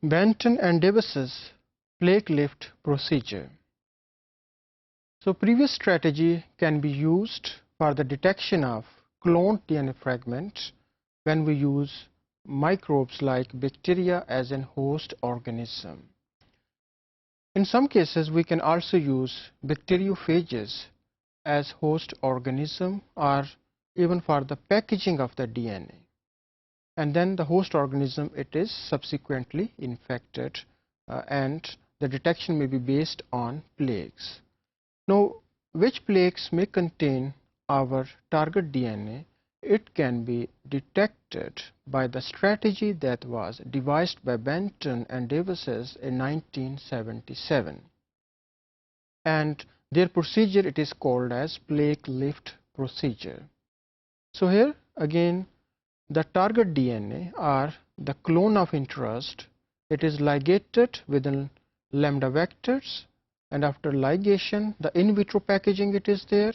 Benton and Davis's plate lift procedure. So previous strategy can be used for the detection of cloned DNA fragments when we use microbes like bacteria as an host organism. In some cases, we can also use bacteriophages as host organism, or even for the packaging of the DNA. And then the host organism, it is subsequently infected, and the detection may be based on plaques. Now, which plaques may contain our target DNA? It can be detected by the strategy that was devised by Benton and Davis in 1977. And their procedure, it is called as plate lift procedure. So here again, the target DNA or the clone of interest, it is ligated within lambda vectors, and after ligation, the in vitro packaging it is there,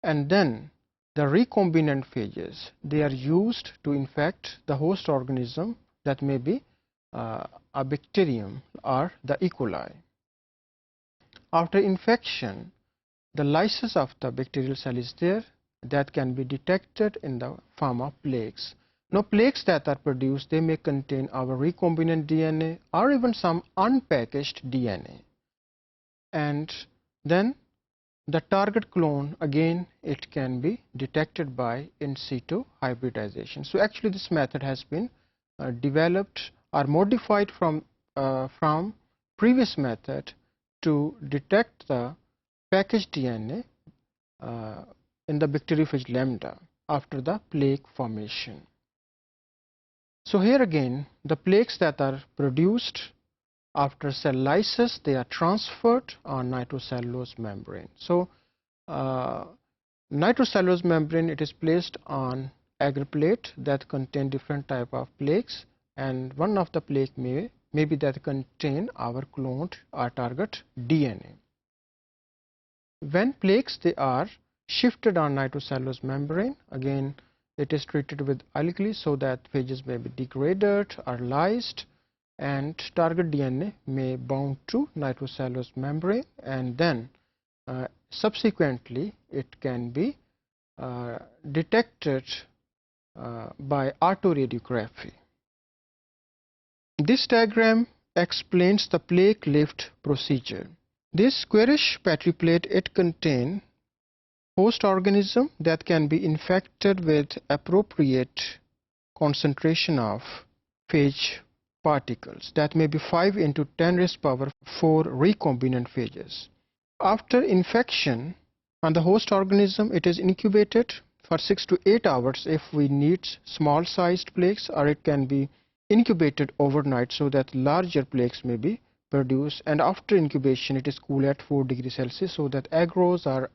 and then the recombinant phages, they are used to infect the host organism that may be a bacterium or the E. coli. After infection, the lysis of the bacterial cell is there that can be detected in the form of plaques. Now, plaques that are produced, they may contain our recombinant DNA or even some unpackaged DNA. And then the target clone, again, it can be detected by in situ hybridization. So actually this method has been developed or modified from previous method to detect the packaged DNA in the bacteriophage lambda after the plaque formation. So here again, the plaques that are produced after cell lysis, they are transferred on nitrocellulose membrane. So nitrocellulose membrane, it is placed on agar plate that contain different type of plaques, and one of the plaque may be that contain our cloned or target DNA. When plaques, they are shifted on nitrocellulose membrane, again it is treated with alkali so that phages may be degraded or lysed, and target DNA may bound to nitrocellulose membrane, and then subsequently it can be detected by autoradiography. This diagram explains the plate lift procedure. This squarish Petri plate, it contains host organism that can be infected with appropriate concentration of phage particles that may be 5 into 10 raised to power 4 recombinant phages. After infection on the host organism, it is incubated for 6 to 8 hours if we need small sized plaques, or it can be incubated overnight so that larger plaques may be produced, and after incubation it is cooled at 4 degrees Celsius so that agarose or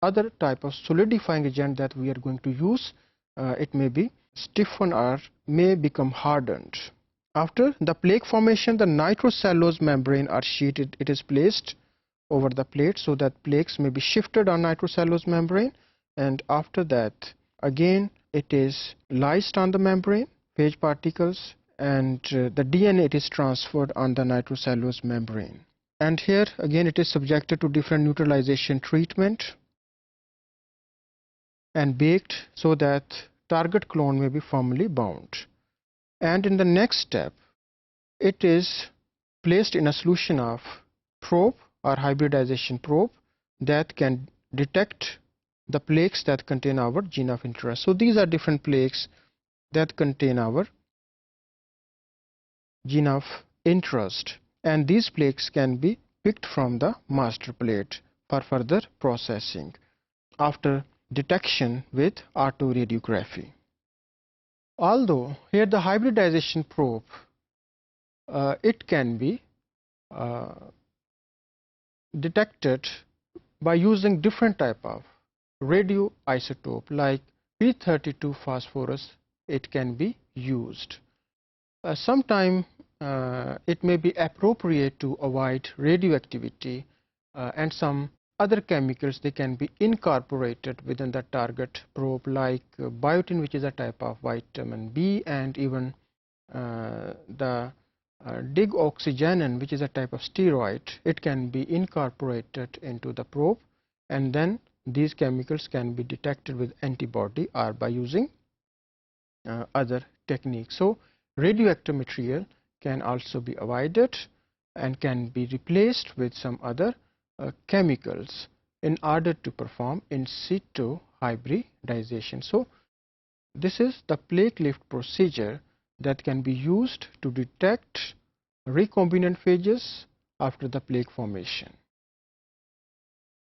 other type of solidifying agent that we are going to use, it may be stiffened or may become hardened. After the plaque formation, the nitrocellulose membrane or sheet, it is placed over the plate so that plaques may be shifted on nitrocellulose membrane, and after that again it is lysed on the membrane, phage particles, and the DNA, it is transferred on the nitrocellulose membrane. And here again it is subjected to different neutralization treatment and baked so that target clone may be firmly bound. And in the next step, it is placed in a solution of probe or hybridization probe that can detect the plaques that contain our gene of interest. So these are different plaques that contain our gene of interest, and these plaques can be picked from the master plate for further processing after detection with autoradiography. Although here the hybridization probe, it can be detected by using different type of radioisotope like P32 phosphorus, it can be used. Sometime it may be appropriate to avoid radioactivity, and some other chemicals, they can be incorporated within the target probe like biotin, which is a type of vitamin B, and even the digoxygenin, which is a type of steroid, it can be incorporated into the probe, and then these chemicals can be detected with antibody or by using other techniques. So radioactive material can also be avoided and can be replaced with some other chemicals in order to perform in situ hybridization. So this is the plate lift procedure that can be used to detect recombinant phages after the plaque formation.